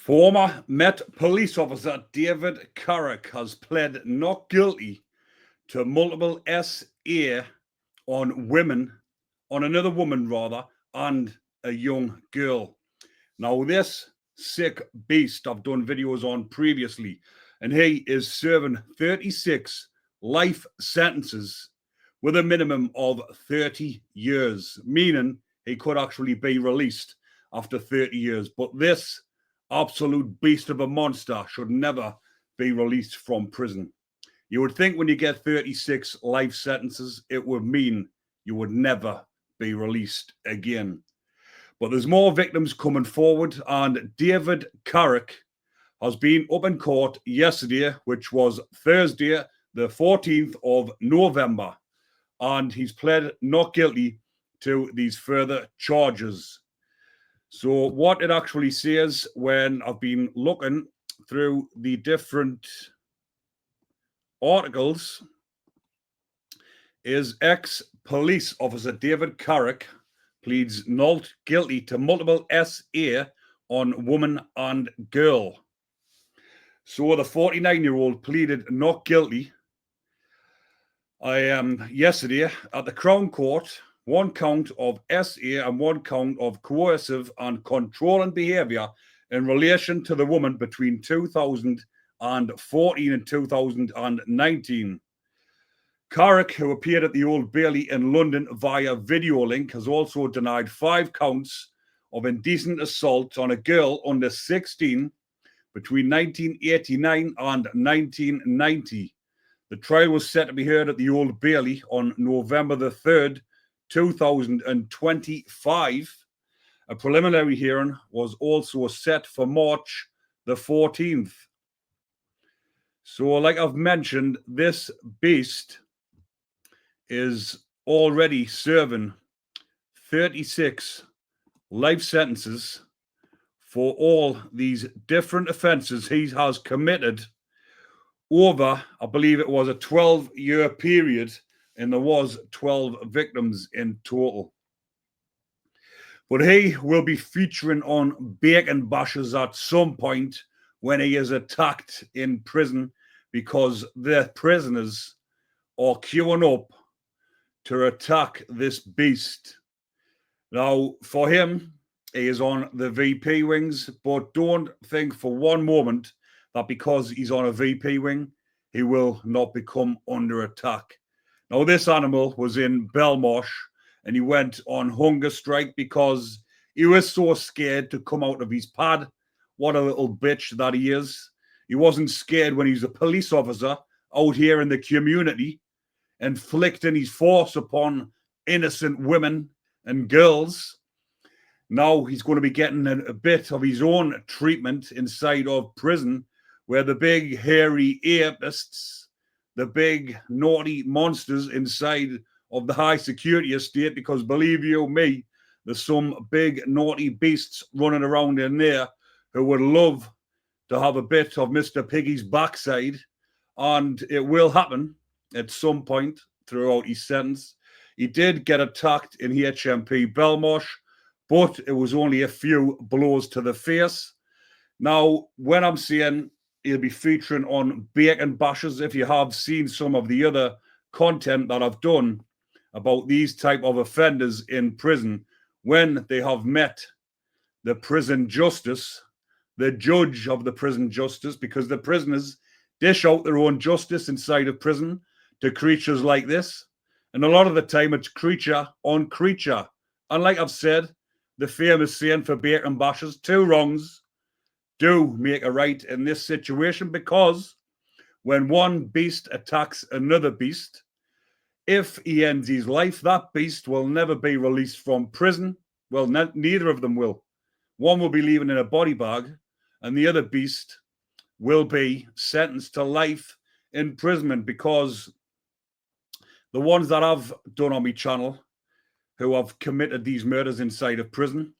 Former Met police officer David Carrick has pled not guilty to multiple SA on another woman rather, and a young girl. Now, this sick beast I've done videos on previously, and he is serving 36 life sentences with a minimum of 30 years, meaning he could actually be released after 30 years. But this absolute beast of a monster should never be released from prison. You would think when you get 36 life sentences, it would mean you would never be released again. But there's more victims coming forward, and David Carrick has been up in court yesterday, which was Thursday, the 14th of November, and he's pled not guilty to these further charges. So what it actually says, when I've been looking through the different articles, is ex-police officer David Carrick pleads not guilty to multiple SA on woman and girl. So the 49-year-old pleaded not guilty yesterday at the Crown Court, one count of SA and one count of coercive and controlling behaviour in relation to the woman between 2014 and 2019. Carrick, who appeared at the Old Bailey in London via video link, has also denied 5 counts of indecent assault on a girl under 16 between 1989 and 1990. The trial was set to be heard at the Old Bailey on November the 3rd, 2025. A preliminary hearing was also set for March the 14th. So, like I've mentioned, this beast is already serving 36 life sentences for all these different offences he has committed over, I believe it was a 12-year period, and there was 12 victims in total. But he will be featuring on Bacon Bashes at some point when he is attacked in prison, because the prisoners are queuing up to attack this beast. Now, for him, he is on the VP wings, but don't think for one moment that because he's on a VP wing, he will not become under attack. Now, this animal was in Belmarsh, and he went on hunger strike because he was so scared to come out of his pad. What a little bitch that he is. He wasn't scared when he was a police officer out here in the community, inflicting his force upon innocent women and girls. Now he's going to be getting a bit of his own treatment inside of prison, where the big hairy apists, the big naughty monsters inside of the high security estate, because believe you me, there's some big naughty beasts running around in there who would love to have a bit of Mr. Piggy's backside, and it will happen at some point throughout his sentence. He did get attacked in HMP Belmarsh, but it was only a few blows to the face. Now, when I'm saying he'll be featuring on Bacon Bashes, if you have seen some of the other content that I've done about these type of offenders in prison, when they have met the prison justice, the judge of the prison justice, because the prisoners dish out their own justice inside of prison to creatures like this. And a lot of the time it's creature on creature. And like I've said, the famous saying for Bacon Bashes, 2 wrongs do make a right in this situation, because when one beast attacks another beast, if he ends his life, that beast will never be released from prison. Well, neither of them will. One will be leaving in a body bag, and the other beast will be sentenced to life imprisonment, because the ones that I've done on my channel who have committed these murders inside of prison,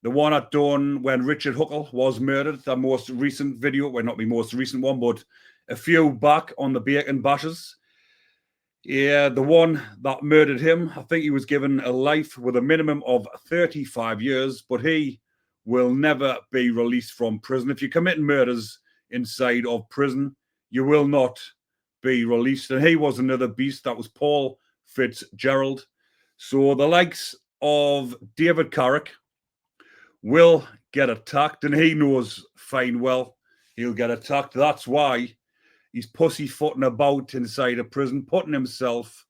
the one I've done when Richard Huckle was murdered, the most recent video, well, not my most recent one, but a few back on the Bacon Bashes. Yeah, the one that murdered him, I think he was given a life with a minimum of 35 years, but he will never be released from prison. If you're committing murders inside of prison, you will not be released. And he was another beast. That was Paul Fitzgerald. So the likes of David Carrick will get attacked, and he knows fine well he'll get attacked. That's why he's pussyfooting about inside a prison, putting himself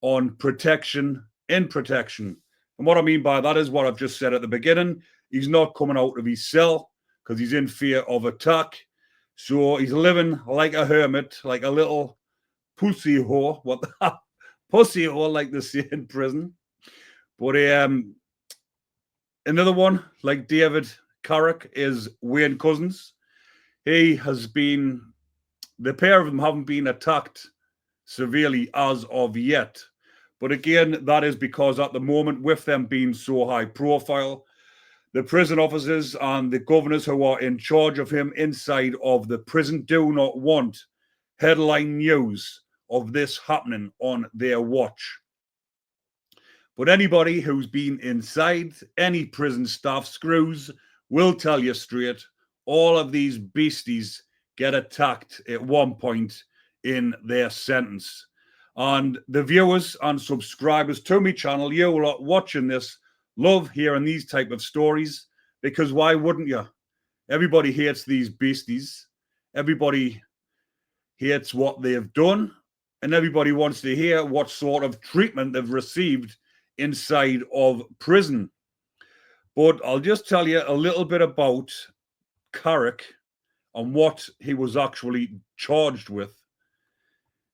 on protection in protection. And what I mean by that is what I've just said at the beginning. He's not coming out of his cell because he's in fear of attack. So he's living like a hermit, like a little pussy whore. What the pussy whore, like they say in prison. But another one, like David Carrick, is Wayne Couzens. He has been, the pair of them haven't been attacked severely as of yet. But again, that is because at the moment, with them being so high profile, the prison officers and the governors who are in charge of him inside of the prison do not want headline news of this happening on their watch. But anybody who's been inside, any prison staff screws, will tell you straight, all of these beasties get attacked at one point in their sentence. And the viewers and subscribers to my channel, you are watching this, love hearing these type of stories, because why wouldn't you? Everybody hates these beasties. Everybody hates what they've done, and everybody wants to hear what sort of treatment they've received inside of prison. But I'll just tell you a little bit about Carrick and what he was actually charged with.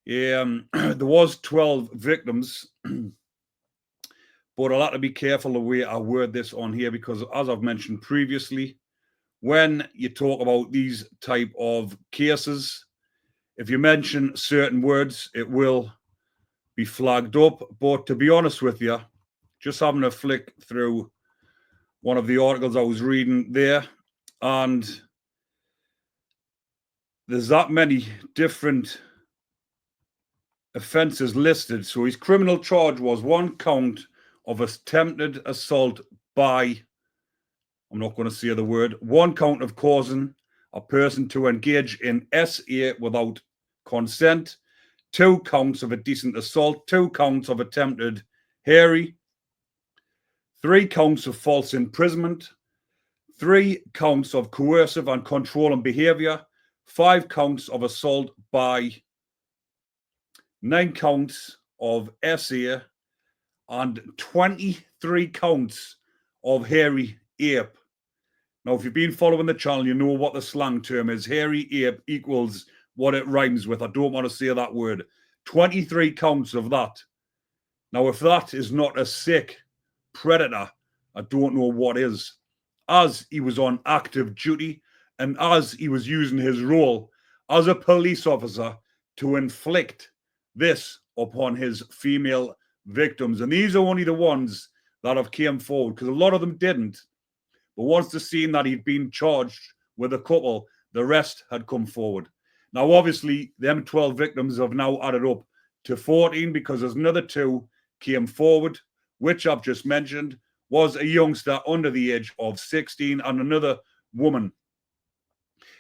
There was 12 victims, but I'll have to be careful the way I word this on here, because as I've mentioned previously, when you talk about these type of cases, if you mention certain words, it will be flagged up. But to be honest with you, just having a flick through one of the articles I was reading there, and there's that many different offences listed. So his criminal charge was 1 count of attempted assault by, I'm not going to say the word, 1 count of causing a person to engage in SA without consent, 2 counts of indecent assault, 2 counts of attempted hairy, 3 counts of false imprisonment, 3 counts of coercive and controlling behaviour, 5 counts of assault by, 9 counts of SA, and 23 counts of hairy ape. Now, if you've been following the channel, you know what the slang term is. Hairy ape equals what it rhymes with. I don't want to say that word. 23 counts of that. Now, if that is not a sick predator, I don't know what is. As he was on active duty and as he was using his role as a police officer to inflict this upon his female victims. And these are only the ones that have came forward, because a lot of them didn't. But once they seen that he'd been charged with a couple, the rest had come forward. Now, obviously, them 12 victims have now added up to 14, because there's another 2 came forward, which I've just mentioned, was a youngster under the age of 16 and another woman.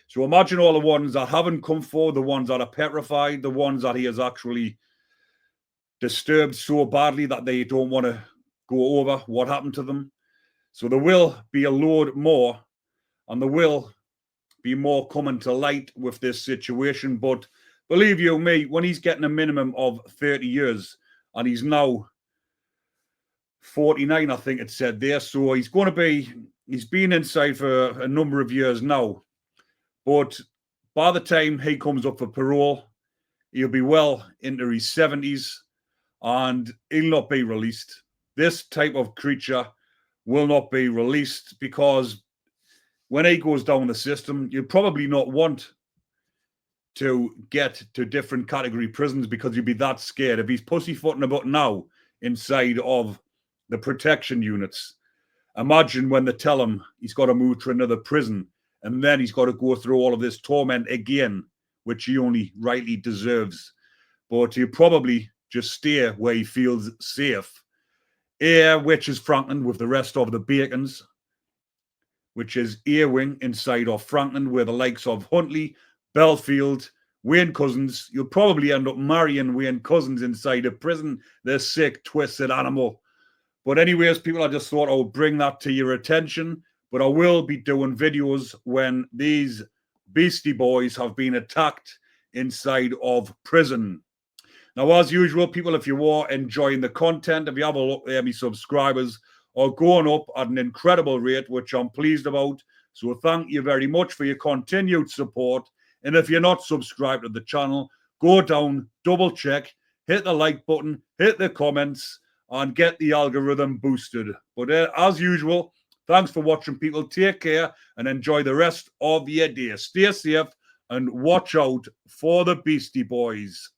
So imagine all the ones that haven't come forward, the ones that are petrified, the ones that he has actually disturbed so badly that they don't want to go over what happened to them. So there will be a load more, and there will be more coming to light with this situation. But believe you me, when he's getting a minimum of 30 years, and he's now 49, I think it said there. So he's been inside for a number of years now. But by the time he comes up for parole, he'll be well into his 70s, and he'll not be released. This type of creature will not be released, because when he goes down the system, you'll probably not want to get to different category prisons, because you'll be that scared. If he's pussyfooting about now inside of the protection units, imagine when they tell him he's got to move to another prison, and then he's got to go through all of this torment again, which he only rightly deserves. But he'll probably just stay where he feels safe. Which is Franklin with the rest of the Bacons. which is A-Wing inside of Franklin, where the likes of Huntley, Belfield, Wayne Couzens, you'll probably end up marrying Wayne Couzens inside a prison, the sick, twisted animal. But anyways, people, I just thought I would bring that to your attention. But I will be doing videos when these beastie boys have been attacked inside of prison. Now, as usual, people, if you are enjoying the content, if you have a look there, my subscribers are going up at an incredible rate, which I'm pleased about. So thank you very much for your continued support. And if you're not subscribed to the channel, go down, double check, hit the like button, hit the comments, and get the algorithm boosted. But as usual, thanks for watching, people. Take care and enjoy the rest of your day. Stay safe and watch out for the Beastie Boys.